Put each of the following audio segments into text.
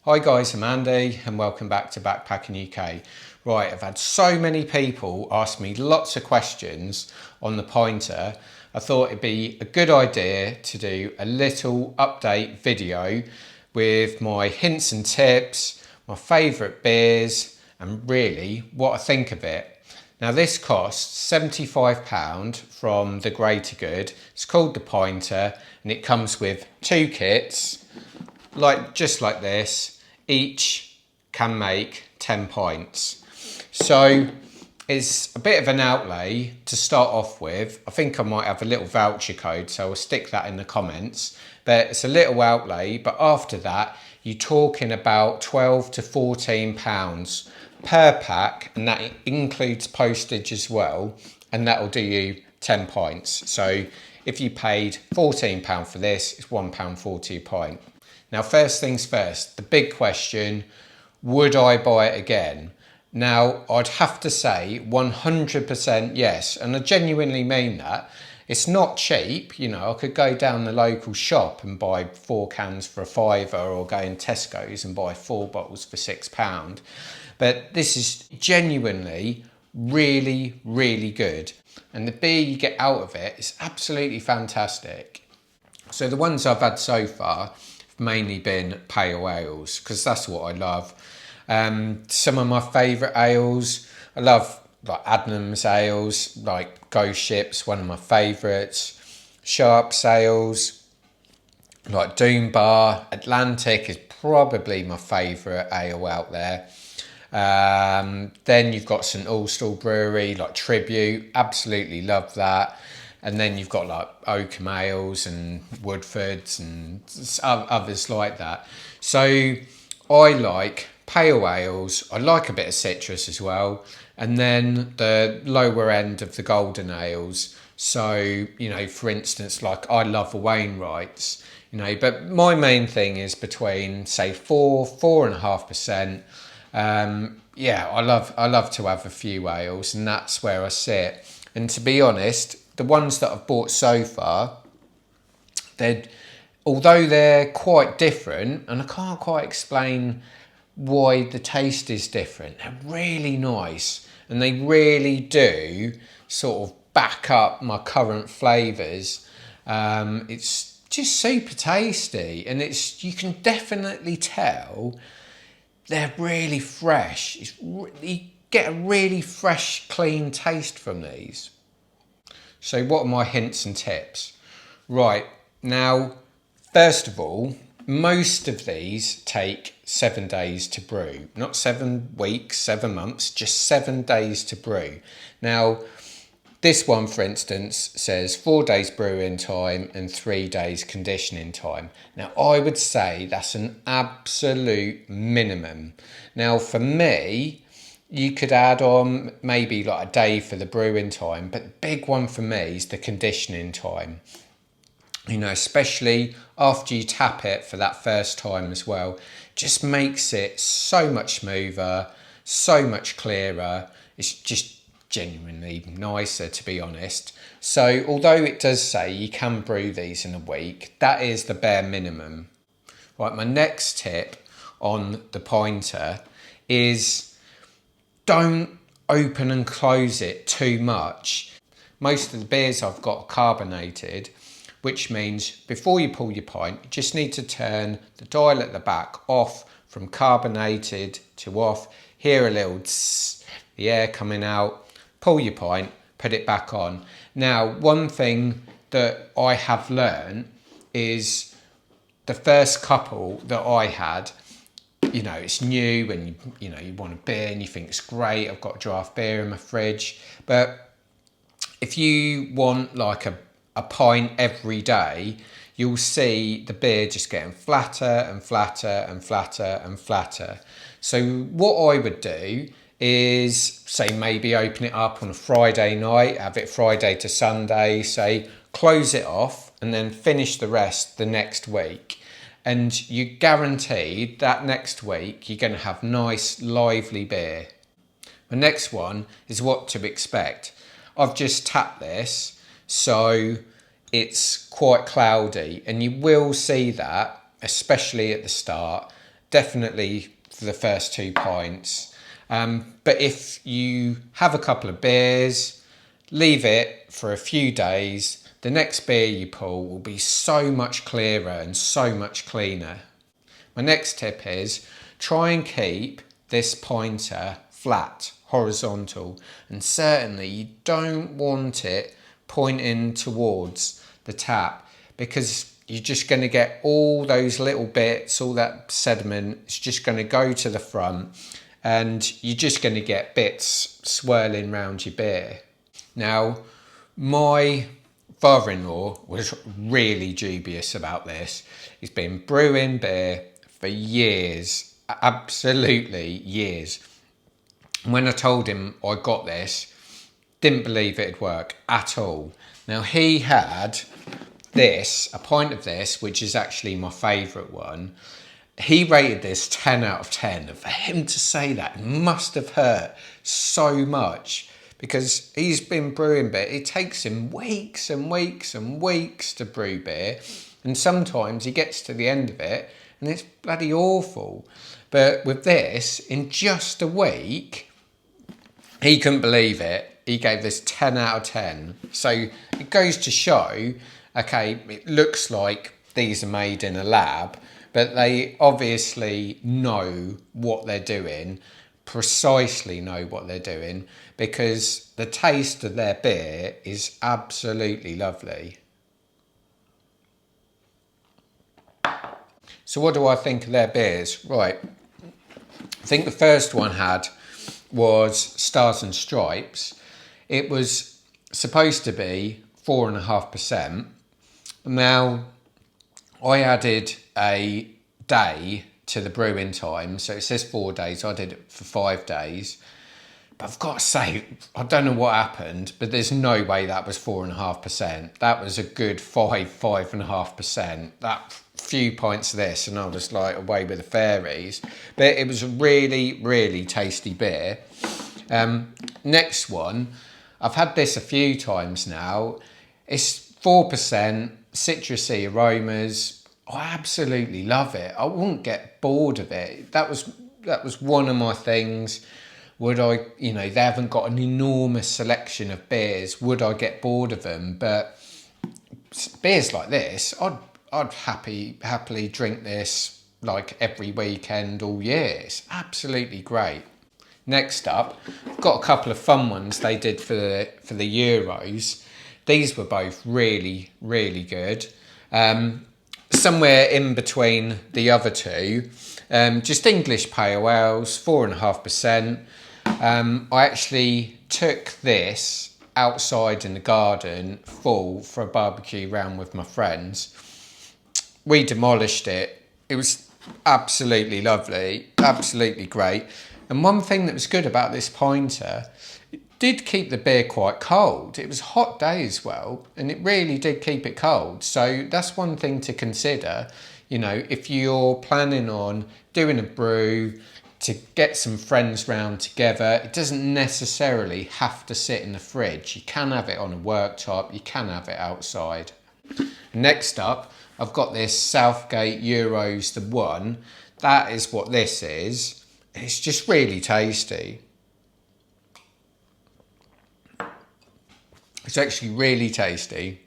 Hi guys, I'm Andy and welcome back to Backpacking UK. Right, I've had so many people ask me lots of questions on the Pinter. I thought it'd be a good idea to do a little update video with my hints and tips, my favourite beers and really what I think of it. Now this costs £75 from the Greater Good. It's called the Pinter and it comes with two kits, just like this. Each can make 10 pints. So it's a bit of an outlay to start off with. I think I might have a little voucher code, so I'll stick that in the comments. But it's a little outlay, but after that, you're talking about 12 to 14 pounds per pack, and that includes postage as well, and that'll do you 10 pints. So if you paid £14 for this, it's £1.40 a pint. Now, first things first, the big question, would I buy it again? Now, I'd have to say 100% yes, and I genuinely mean that. It's not cheap, you know, I could go down the local shop and buy 4 cans for a fiver, or go in Tesco's and buy 4 bottles for £6. But this is genuinely really, really good. And the beer you get out of it is absolutely fantastic. So the ones I've had so far have mainly been pale ales, because that's what I love. Some of my favourite ales, I love like Adnams ales, like Ghost Ship's one of my favourites. Sharps ales, like Doom Bar, Atlantic is probably my favourite ale out there. Then you've got St Austell Brewery, like Tribute, absolutely love that. And then you've got like Oakham ales and Woodfords and others like that. So I like pale ales, I like a bit of citrus as well. And then the lower end of the golden ales. So, you know, for instance, like I love a Wainwright's, you know, but my main thing is between say 4.5%. Yeah, I love to have a few ales, and that's where I sit. And to be honest, the ones that I've bought so far, although they're quite different, and I can't quite explain why the taste is different, they're really nice, and they really do sort of back up my current flavours. It's just super tasty, and you can definitely tell they're really fresh. You get a really fresh, clean taste from these. So what are my hints and tips? Right, now, first of all, most of these take 7 days to brew. Not 7 weeks, 7 months, just 7 days to brew. Now, this one, for instance, says 4 days brewing time and 3 days conditioning time. Now, I would say that's an absolute minimum. Now, for me, you could add on maybe like a day for the brewing time, but the big one for me is the conditioning time. You know, especially after you tap it for that first time as well, just makes it so much smoother, so much clearer. It's just genuinely nicer, to be honest. So although it does say you can brew these in a week, that is the bare minimum. Right, my next tip on the Pinter is don't open and close it too much. Most of the beers I've got are carbonated, which means before you pull your pint, you just need to turn the dial at the back off from carbonated to off. Hear a little tss, the air coming out, pull your pint, put it back on. Now, one thing that I have learned is the first couple that I had, you know, it's new and you know, you want a beer and you think it's great, I've got a draft beer in my fridge. But if you want like a pint every day, you'll see the beer just getting flatter and flatter and flatter and flatter. So what I would do is say maybe open it up on a Friday night, have it Friday to Sunday, say close it off and then finish the rest the next week. And you guaranteed that next week you're going to have nice lively beer. The next one is what to expect. I've just tapped this, so it's quite cloudy, and you will see that, especially at the start. definitely for the first 2 pints. But if you have a couple of beers, leave it for a few days, the next beer you pull will be so much clearer and so much cleaner. My next tip is try and keep this pointer flat, horizontal, and certainly you don't want it pointing towards the tap, because you're just going to get all those little bits, all that sediment, it's just going to go to the front and you're just going to get bits swirling around your beer. Now, my father-in-law was really dubious about this. He's been brewing beer for years, absolutely years. When I told him I got this, didn't believe it'd work at all. Now, he had this, a pint of this, which is actually my favourite one. He rated this 10 out of 10. And for him to say that must have hurt so much, because he's been brewing beer. It takes him weeks and weeks and weeks to brew beer. And sometimes he gets to the end of it and it's bloody awful. But with this, in just a week, he couldn't believe it. He gave this 10 out of 10. So it goes to show, okay, it looks like these are made in a lab, but they obviously know what they're doing, precisely know what they're doing, because the taste of their beer is absolutely lovely. So what do I think of their beers? Right, I think the first one was Stars and Stripes. It was supposed to be 4.5%. Now, I added a day to the brewing time, so it says 4 days. I did it for 5 days. But I've got to say, I don't know what happened, but there's no way that was 4.5%. That was a good 5.5%. That few pints of this, and I was like away with the fairies. But it was a really, really tasty beer. Next one, I've had this a few times now. It's 4%, citrusy aromas. I absolutely love it. I wouldn't get bored of it. That was one of my things. Would I, they haven't got an enormous selection of beers. Would I get bored of them? But beers like this, I'd happily drink this like every weekend all year. It's absolutely great. Next up, I've got a couple of fun ones they did for the Euros. These were both really, really good. Somewhere in between the other two, just English pale ales, 4.5%. I actually took this outside in the garden full for a barbecue round with my friends. We demolished it. It was absolutely lovely, absolutely great. And one thing that was good about this Pinter, it did keep the beer quite cold. It was a hot day as well, and it really did keep it cold. So that's one thing to consider. If you're planning on doing a brew to get some friends round together, it doesn't necessarily have to sit in the fridge. You can have it on a worktop, you can have it outside. Next up, I've got this Southgate Euros The One. That is what this is. It's just really tasty. It's actually really tasty.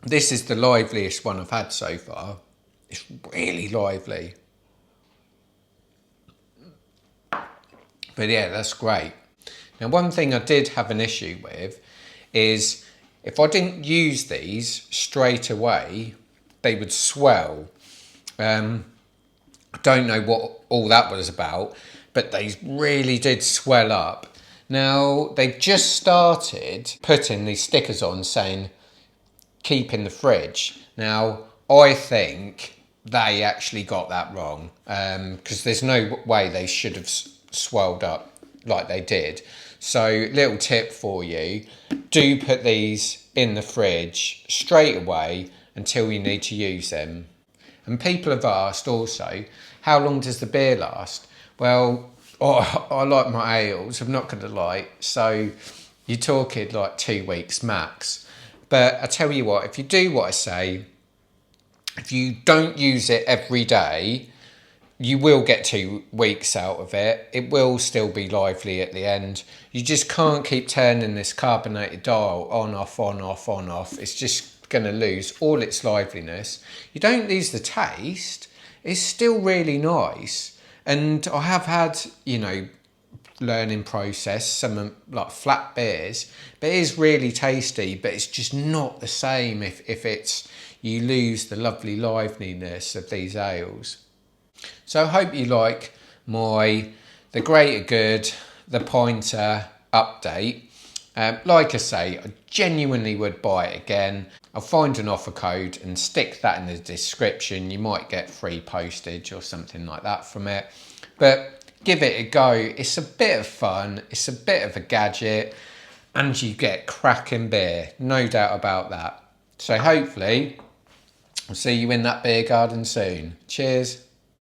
This is the liveliest one I've had so far. It's really lively. But yeah, that's great. Now, one thing I did have an issue with is if I didn't use these straight away, they would swell. I don't know what all that was about, but they really did swell up. Now, they've just started putting these stickers on saying, keep in the fridge. Now, I think they actually got that wrong, because there's no way they should have swelled up like they did. So, little tip for you, do put these in the fridge straight away until you need to use them. And people have asked also, how long does the beer last? Well, I like my ales, I'm not going to lie, so you're talking like 2 weeks max. But I tell you what, if you do what I say, if you don't use it every day, you will get 2 weeks out of it. It will still be lively at the end. You just can't keep turning this carbonated dial on, off, on, off, on, off. It's just going to lose all its liveliness. You don't lose the taste. It's still really nice. And I have had, you know, learning process, some like flat beers, but it is really tasty, but it's just not the same if it's, you lose the lovely liveliness of these ales. So I hope you like the Greater Good, the Pinter update. Like I say, I genuinely would buy it again. I'll find an offer code and stick that in the description. You might get free postage or something like that from it. But give it a go. It's a bit of fun. It's a bit of a gadget. And you get cracking beer. No doubt about that. So hopefully, I'll see you in that beer garden soon. Cheers.